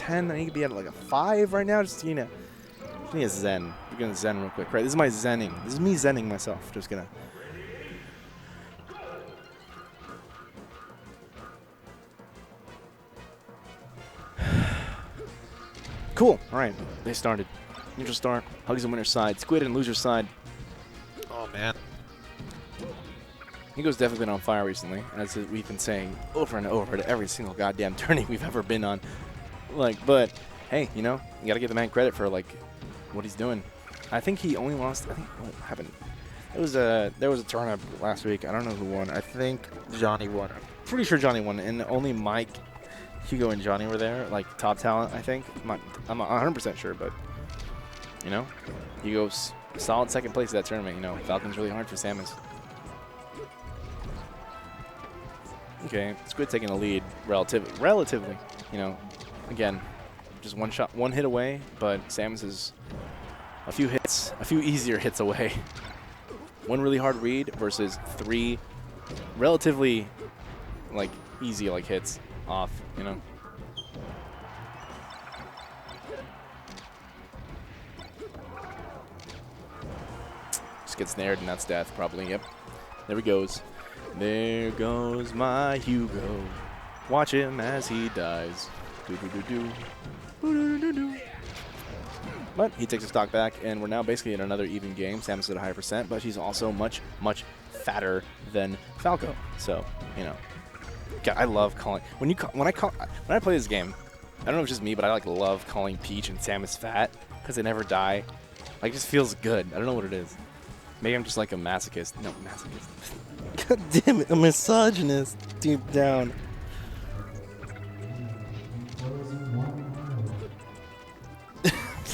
10. I need to be at like a 5 right now. Just, you know, just need a zen. We're going to zen real quick. Right, this is my zenning. This is me zenning myself. Just going to. Cool. All right, they started. Neutral star, hugs on winner's side. Squid and loser's side. Oh, man. Hugo's definitely been on fire recently, as we've been saying over and over to every single goddamn tourney we've ever been on. Like, but hey, you know, you gotta give the man credit for like what he's doing. I think he only lost. I think what happened? It was there was a tournament last week. I don't know who won. I think Johnny won. I'm pretty sure Johnny won, and only Mike, Hugo, and Johnny were there, like top talent. I think. I'm not 100% sure, but you know, Hugo's solid second place at that tournament. You know, Falcon's really hard for Samus. Okay, Squid taking the lead relatively, you know, again, just one hit away, but Samus is a few easier hits away. One really hard read versus 3 relatively, like, easy, like, hits off, you know. Just gets snared and that's death, probably, yep. There he goes. There goes my Hugo. Watch him as he dies. But he takes a stock back, and we're now basically in another even game. Samus at a higher percent, but she's also much, much fatter than Falco. So, you know, I love calling when I play this game. I don't know if it's just me, but I like love calling Peach and Samus fat because they never die. Like, it just feels good. I don't know what it is. Maybe I'm just like a masochist. No, masochist. God damn it, a misogynist deep down.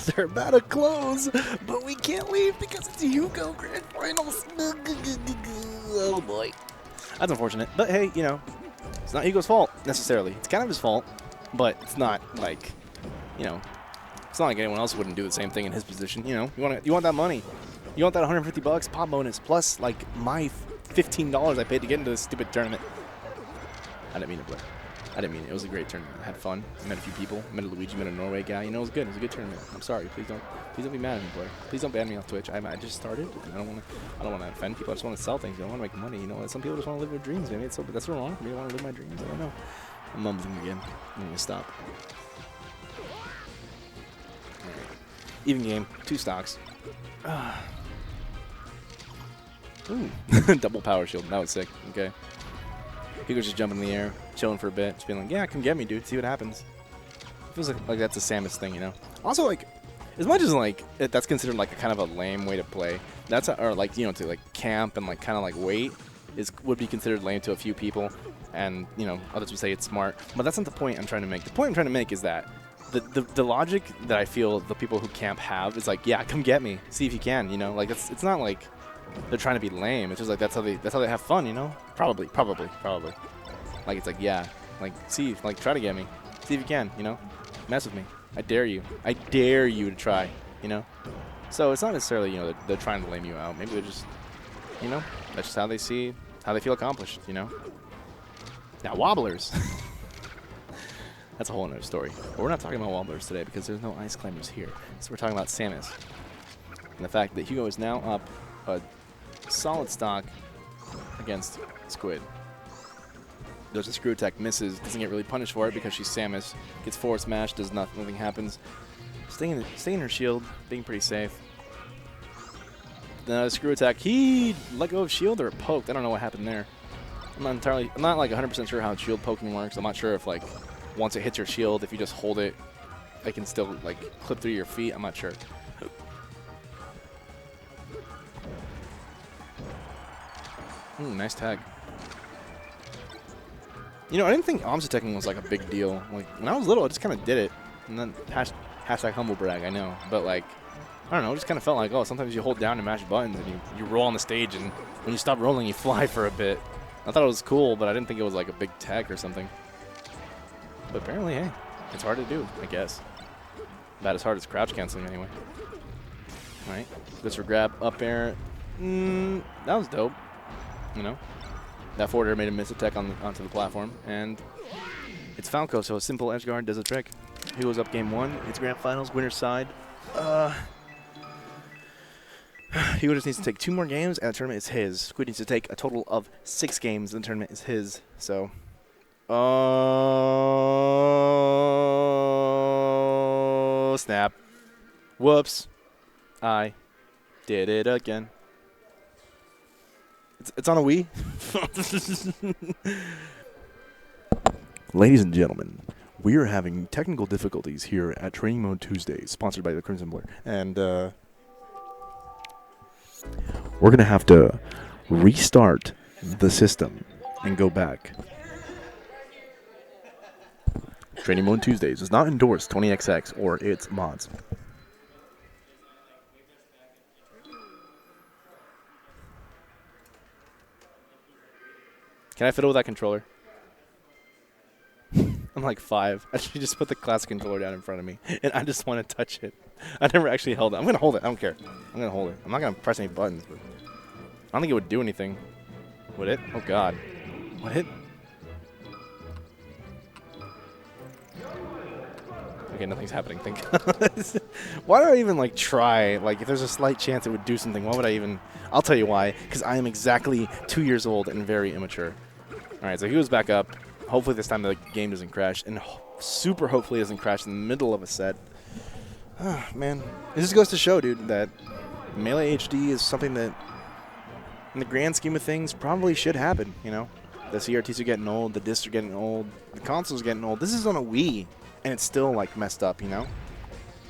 They're about to close, but we can't leave because it's Hugo Grand Finals. Oh boy. That's unfortunate. But hey, you know, it's not Hugo's fault necessarily. It's kind of his fault, but it's not like, you know, it's not like anyone else wouldn't do the same thing in his position. You know, you want that money. You want that $150 pop bonus plus like my $15 I paid to get into this stupid tournament. I didn't mean to play. I didn't mean it. It was a great tournament. I had fun. I met a few people. I met a Luigi, met a Norway guy. You know, it was good. It was a good tournament. I'm sorry. Please don't be mad at me, boy. Please don't ban me off Twitch. I just started. I don't want to offend people. I just want to sell things. I don't want to make money. You know, some people just want to live their dreams. Maybe that's what's wrong for me. I want to live my dreams. I don't know. I'm mumbling again. I'm gonna stop. Right. Even game. 2 stocks. Ooh. Double power shield. That was sick. Okay. Hugo's just jumping in the air, chilling for a bit, just being like, yeah, come get me, dude. See what happens. It feels like that's a Samus thing, you know? Also, like, as much as, like, that's considered, like, a kind of a lame way to play, or, like, you know, to, like, camp and, like, kind of, like, wait would be considered lame to a few people. And, you know, others would say it's smart. But that's not the point I'm trying to make. The point I'm trying to make is that the logic that I feel the people who camp have is, like, yeah, come get me. See if you can, you know? Like, it's not, like, they're trying to be lame. It's just like that's how they have fun, you know? Probably. Like, it's like, yeah, like, see, like, try to get me. See if you can, you know? Mess with me. I dare you. I dare you to try, you know? So it's not necessarily, you know, they're trying to lame you out. Maybe they're just, you know, that's just how they feel accomplished, you know? Now, wobblers. That's a whole other story. But we're not talking about wobblers today because there's no ice climbers here. So we're talking about Samus. And the fact that Hugo is now up a solid stock against Squid. There's a screw attack, misses, doesn't get really punished for it because she's Samus. Gets forward smash, does nothing happens. Staying in her shield, being pretty safe. Then a screw attack, he let go of shield or poked. I don't know what happened there. I'm not like 100% sure how shield poking works. I'm not sure if, like, once it hits your shield, if you just hold it, it can still, like, clip through your feet. I'm not sure. Ooh, nice tag. You know, I didn't think OMSA teching was like a big deal. Like, when I was little, I just kind of did it. And then hashtag humble brag, I know. But, like, I don't know, it just kind of felt like, oh, sometimes you hold down and mash buttons and you roll on the stage, and when you stop rolling, you fly for a bit. I thought it was cool, but I didn't think it was like a big tech or something. But apparently, hey, it's hard to do, I guess. About as hard as crouch canceling anyway. All right, this for grab up air. That was dope. You know, that forward air made him miss a tech onto the platform, and it's Falco, so a simple edge guard does a trick. Who goes up game 1? It's grand finals, winner's side. Hugo just needs to take 2 more games, and the tournament is his. Squid needs to take a total of 6 games, and the tournament is his. So, oh, snap. Whoops. I did it again. It's on a Wii. Ladies and gentlemen, we are having technical difficulties here at Training Mode Tuesdays, sponsored by the Crimson Blur. And we're going to have to restart the system and go back. Training Mode Tuesdays does not endorse 20XX or its mods. Can I fiddle with that controller? I'm like 5. I should just put the classic controller down in front of me, and I just want to touch it. I never actually held it. I'm going to hold it. I don't care. I'm going to hold it. I'm not going to press any buttons, but I don't think it would do anything. Would it? Oh, God. Would it? Okay, nothing's happening. Thank God. Why do I even, like, try? Like, if there's a slight chance it would do something, why would I even? I'll tell you why. Because I am exactly 2 years old and very immature. All right, so he goes back up. Hopefully this time the game doesn't crash. And super hopefully it doesn't crash in the middle of a set. Oh, man. It just goes to show, dude, that Melee HD is something that, in the grand scheme of things, probably should happen, you know? The CRTs are getting old. The discs are getting old. The consoles are getting old. This is on a Wii, and it's still, like, messed up, you know?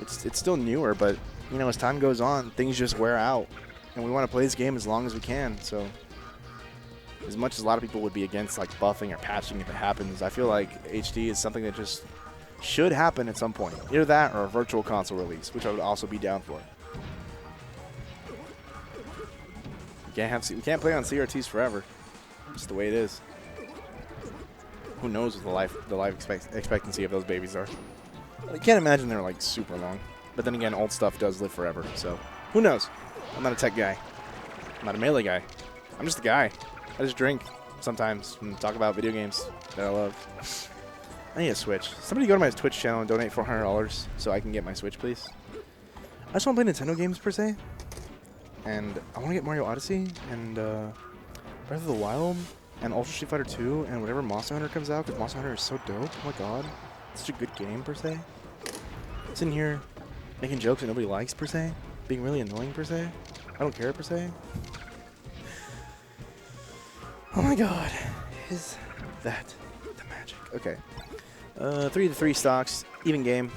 It's still newer, but, you know, as time goes on, things just wear out. And we want to play this game as long as we can, so as much as a lot of people would be against like buffing or patching if it happens, I feel like HD is something that just should happen at some point. Either that or a virtual console release, which I would also be down for. We can't play on CRTs forever. Just the way it is. Who knows what the life expectancy of those babies are. I can't imagine they're like super long. But then again, old stuff does live forever, so who knows? I'm not a tech guy. I'm not a Melee guy. I'm just a guy. I just drink sometimes and talk about video games that I love. I need a Switch. Somebody go to my Twitch channel and donate $400 so I can get my Switch, please. I just want to play Nintendo games, per se. And I want to get Mario Odyssey and Breath of the Wild and Ultra Street Fighter 2 and whatever Monster Hunter comes out, because Monster Hunter is so dope. Oh my god. It's such a good game, per se. Sitting here making jokes that nobody likes, per se. Being really annoying, per se. I don't care, per se. Oh my god. Is that the magic? Okay. 3-3 stocks. Even game.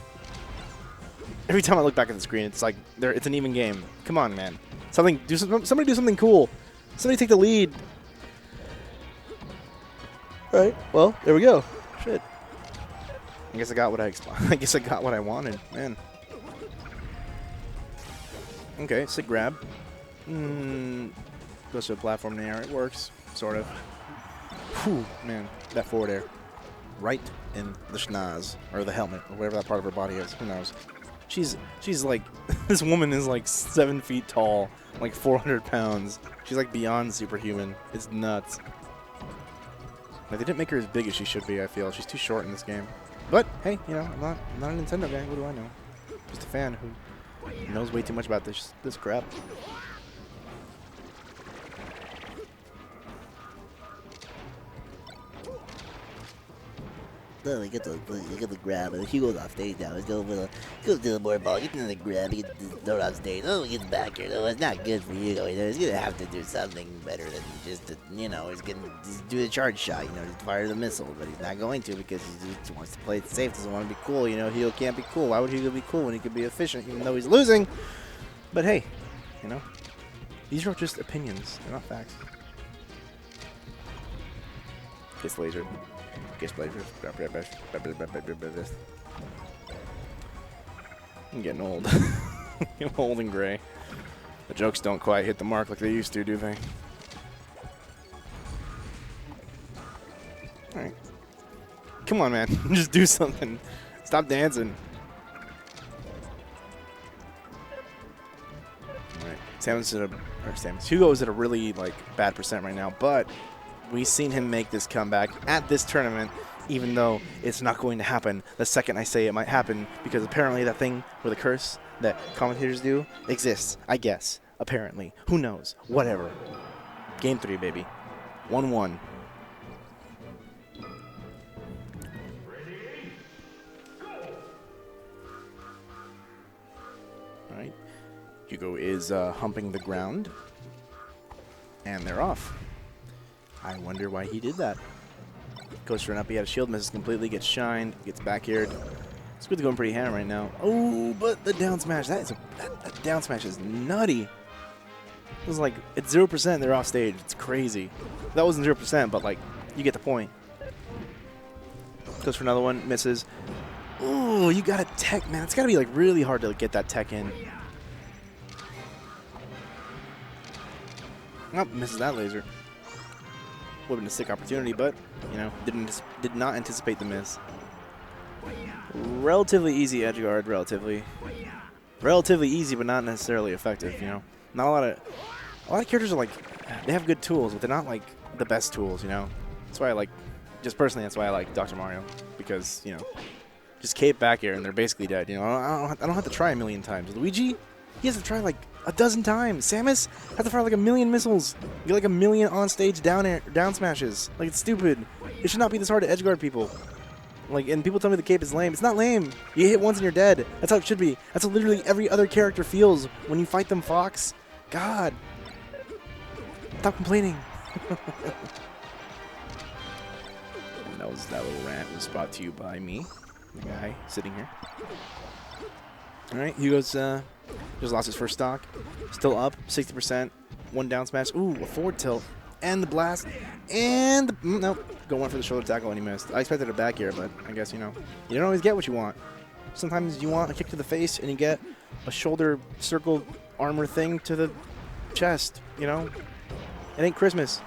Every time I look back at the screen, it's like it's an even game. Come on, man. Somebody do something cool. Somebody take the lead. All right. Well, there we go. Shit. I guess I got what I guess I got what I wanted, man. Okay, sick grab. Goes to a platform in the air. It works, sort of. Whew, man, that forward air. Right in the schnoz, or the helmet, or whatever that part of her body is. Who knows? She's like, this woman is like 7 feet tall, like 400 pounds. She's like beyond superhuman. It's nuts. Like, they didn't make her as big as she should be, I feel. She's too short in this game. But, hey, you know, I'm not a Nintendo guy. What do I know? Just a fan who knows way too much about this crap. No, you get the grab. He goes off stage now. Let's go to the more ball. Get another grab. He gets thrown off stage. Oh, he gets back here. No, it's not good for you. You know, he's gonna have to do something better than just to, you know, he's gonna do the charge shot. You know, just fire the missile, but he's not going to because he just wants to play it safe. Doesn't want to be cool. You know, he can't be cool. Why would he be cool when he could be efficient, even though he's losing? But hey, you know, these are just opinions. They're not facts. Kiss laser. I'm getting old. I'm old and gray. The jokes don't quite hit the mark like they used to, do they? Alright. Come on, man. Just do something. Stop dancing. Alright. Samus. Hugo's at a really, like, bad percent right now, but we've seen him make this comeback at this tournament, even though it's not going to happen the second I say it might happen, because apparently that thing with a curse that commentators do exists, I guess. Apparently. Who knows? Whatever. Game 3, baby. 1-1. All right. Hugo is humping the ground. And they're off. I wonder why he did that. Goes for an up, he had a shield, misses completely, gets shined, gets back aired. Squid's going pretty ham right now. Oh, but the down smash, that down smash is nutty. It was like, it's 0%, they're off stage. It's crazy. That wasn't 0%, but like, you get the point. Goes for another one, misses. Oh, you got a tech, man. It's got to be like really hard to get that tech in. Oh, misses that laser. Would have been a sick opportunity, but, you know, did not anticipate the miss. Relatively easy edge guard, relatively easy, but not necessarily effective, you know. Not a lot of characters are like, they have good tools, but they're not like the best tools, you know. That's why I like, just personally, that's why I like Dr. Mario, because, you know, just cape back here and they're basically dead, you know. I don't have to try a million times. Luigi, he has to try like a dozen times. Samus has to fire like a million missiles. You get like a million on stage down smashes. Like, it's stupid. It should not be this hard to edgeguard people. Like, and people tell me the cape is lame. It's not lame. You hit once and you're dead. That's how it should be. That's how literally every other character feels when you fight them, Fox. God. Stop complaining. That little rant was brought to you by me, the guy sitting here. All right, Hugo's just lost his first stock. Still up, 60%. One down smash. Ooh, a forward tilt. And the blast. And the, nope. Go one for the shoulder tackle and he missed. I expected a back air, but I guess, you know, you don't always get what you want. Sometimes you want a kick to the face and you get a shoulder circle armor thing to the chest, you know? It ain't Christmas.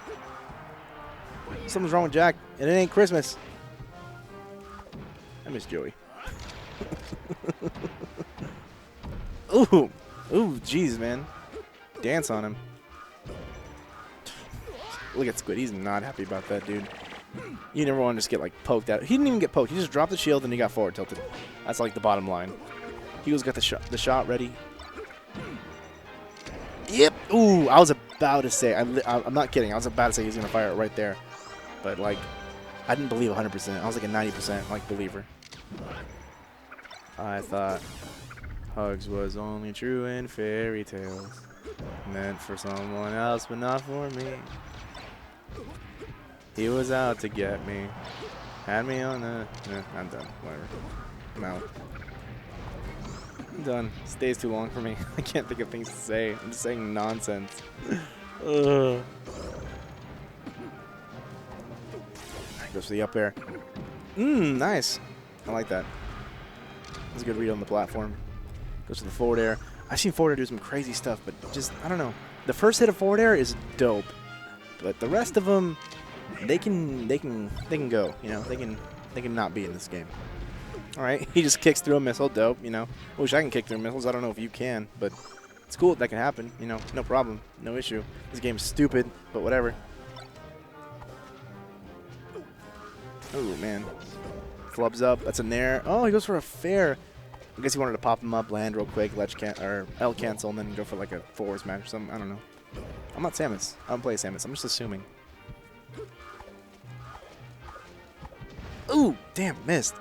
Something's wrong with Jack, and it ain't Christmas. I miss Joey. Ooh, jeez, man. Dance on him. Look at Squid. He's not happy about that, dude. You never want to just get, like, poked out. He didn't even get poked. He just dropped the shield and he got forward tilted. That's, like, the bottom line. Hugo's got the shot ready. Yep. Ooh, I was about to say. I'm not kidding. I was about to say he was going to fire it right there. But, like, I didn't believe 100%. I was like a 90%, like, believer. I thought hugs was only true in fairy tales. Meant for someone else, but not for me. He was out to get me. Had me on the... I'm done. Whatever. I'm out. I'm done. Stays too long for me. I can't think of things to say. I'm just saying nonsense. Ugh. Goes for the up air. Nice. I like that. That's a good read on the platform. Goes to the forward air. I've seen forward air do some crazy stuff, but just, I don't know. The first hit of forward air is dope, but the rest of them, they can go. You know, they can not be in this game. All right, he just kicks through a missile. Dope. You know, I wish I can kick through missiles. I don't know if you can, but it's cool that can happen. You know, no problem, no issue. This game's stupid, but whatever. Oh, man. Flubs up. That's a nair. Oh, he goes for a fair. I guess he wanted to pop him up, land real quick, L cancel, and then go for like a forward smash or something. I don't know. I'm not Samus. I don't play Samus. I'm just assuming. Ooh, damn, missed.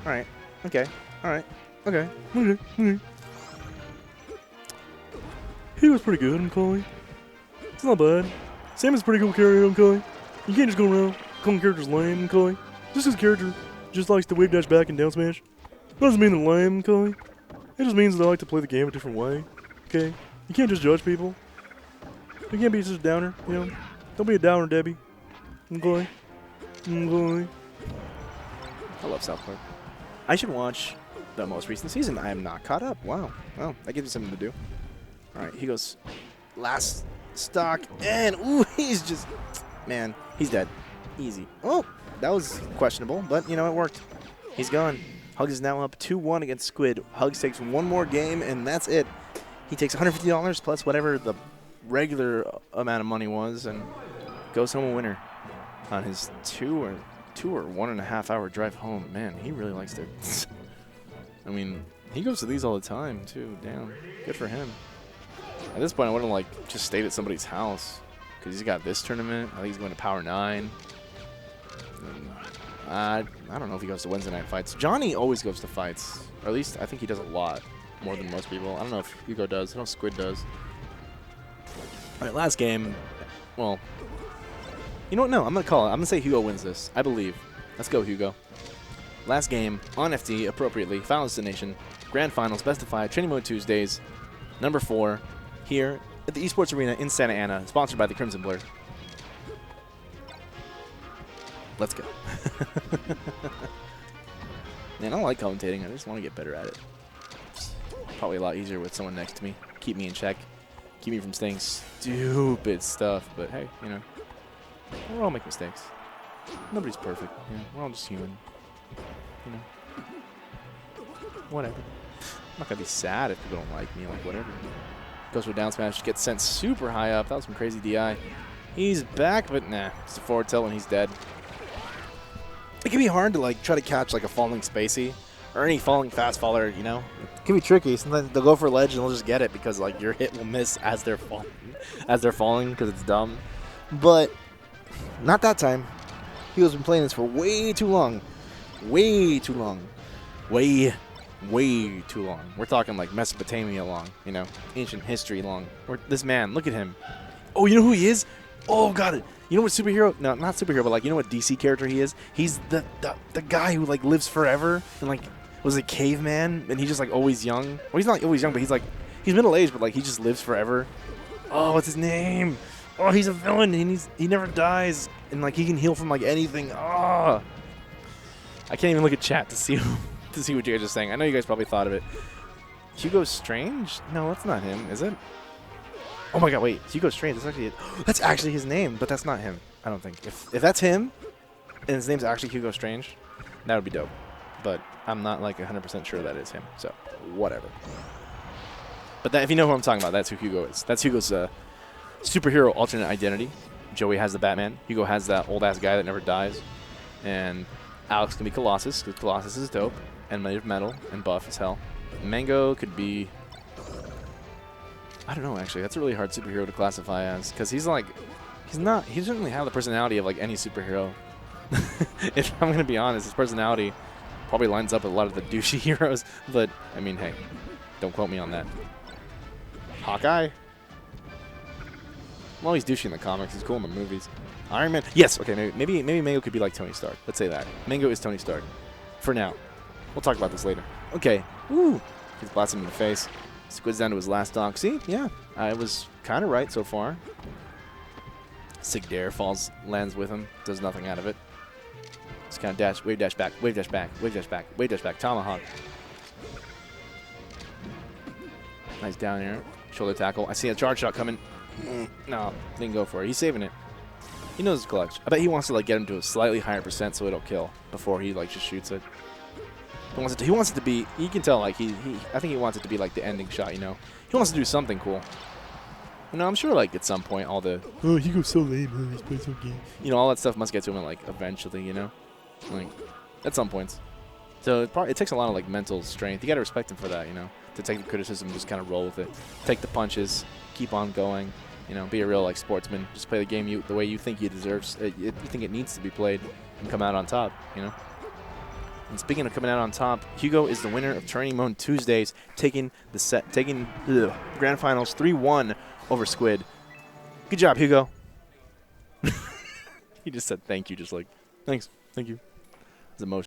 All right. Okay. All right. Okay. Okay. He was pretty good, I'm calling. It's not bad. Samus pretty cool character, I'm calling. You can't just go around calling characters lame, I'm calling. Just his character just likes to wave dash back and down smash. Doesn't mean they're lame, Cully. It just means they like to play the game a different way. Okay? You can't just judge people. You can't be just a downer, you know? Don't be a downer, Debbie. Okay? Okay? I love South Park. I should watch the most recent season. I am not caught up. Wow. Well, that gives me something to do. Alright, he goes last stock, and ooh, he's just, man, he's dead. Easy. Oh, that was questionable, but, you know, it worked. He's gone. Hugs is now up 2-1 against Squid. Hugs takes one more game, and that's it. He takes $150 plus whatever the regular amount of money was and goes home a winner on his 2 or 2 or 1.5 hour drive home. Man, he really likes to. I mean, he goes to these all the time too. Damn, good for him. At this point, I would have like just stayed at somebody's house because he's got this tournament. I think he's going to Power 9. I don't know if he goes to Wednesday night fights. Johnny always goes to fights, or at least I think he does a lot more than most people. I don't know if Hugo does. I know Squid does. All right, last game. Well, you know what? No, I'm going to call it. I'm going to say Hugo wins this. I believe. Let's go, Hugo. Last game on FD, appropriately. Final Destination. Grand Finals, Best of 5, Training Mode Tuesdays. Number 4 here at the Esports Arena in Santa Ana, sponsored by the Crimson Blur. Let's go. Man, I don't like commentating. I just want to get better at it. It's probably a lot easier with someone next to me. Keep me in check. Keep me from saying stupid stuff. But hey, you know, we all make mistakes. Nobody's perfect. You know, we're all just human. You know, whatever. I'm not gonna be sad if people don't like me. Like whatever. Goes for a down smash. Gets sent super high up. That was some crazy DI. He's back, but nah. It's a forward tilt and he's dead. It can be hard to like try to catch like a falling Spacey or any falling fast faller, you know. It can be tricky. Sometimes they'll go for a ledge and they'll just get it because like your hit will miss as they're falling because it's dumb. But not that time. Hugo's been playing this for way too long. Way too long. Way too long. We're talking like Mesopotamia long, you know, ancient history long. This man, look at him. Oh, you know who he is? Oh, got it. You know what superhero? No, not superhero, but like you know what DC character he is? He's the guy who like lives forever and like was a caveman and he's just like always young. Well, he's not always young, but he's middle aged, but like he just lives forever. Oh, what's his name? Oh, he's a villain and he never dies and like he can heal from like anything. Oh, I can't even look at chat to see what you guys are saying. I know you guys probably thought of it. Hugo Strange? No, that's not him, is it? Oh my god, wait. Hugo Strange, that's actually his name, but that's not him, I don't think. If that's him, and his name's actually Hugo Strange, that would be dope. But I'm not like 100% sure that is him, so whatever. But if you know who I'm talking about, that's who Hugo is. That's Hugo's superhero alternate identity. Joey has the Batman. Hugo has that old-ass guy that never dies. And Alex can be Colossus, because Colossus is dope, and made of metal, and buff as hell. Mango could be... I don't know, actually. That's a really hard superhero to classify as, because he doesn't really have the personality of like any superhero. If I'm going to be honest, his personality probably lines up with a lot of the douchey heroes, but, I mean, hey, don't quote me on that. Hawkeye? Well, he's douchey in the comics. He's cool in the movies. Iron Man? Yes, okay, maybe Mango could be like Tony Stark. Let's say that. Mango is Tony Stark. For now. We'll talk about this later. Okay. Woo! He's blasting him in the face. Squid's down to his last dog. See? Yeah. I was kind of right so far. Sig Dare lands with him. Does nothing out of it. Just kind of dash, wave dash back, wave dash back, wave dash back, wave dash back. Tomahawk. Nice down air. Shoulder tackle. I see a charge shot coming. No, didn't go for it. He's saving it. He knows his clutch. I bet he wants to like get him to a slightly higher % so it'll kill before he like just shoots it. He wants it to be. You can tell like I think he wants it to be like the ending shot. You know, he wants to do something cool. You know, I'm sure like at some point all the he goes so lame. He's playing so gay. You know, all that stuff must get to him like eventually. You know, like at some points. So it takes a lot of like mental strength. You got to respect him for that. You know, to take the criticism, just kind of roll with it, take the punches, keep on going. You know, be a real like sportsman. Just play the game the way you think you deserves. You think it needs to be played, and come out on top. You know. And speaking of coming out on top, Hugo is the winner of Training Mode Tuesdays, taking the Grand Finals 3-1 over Squid. Good job, Hugo. He just said thank you, just like thanks, thank you. It's emotional.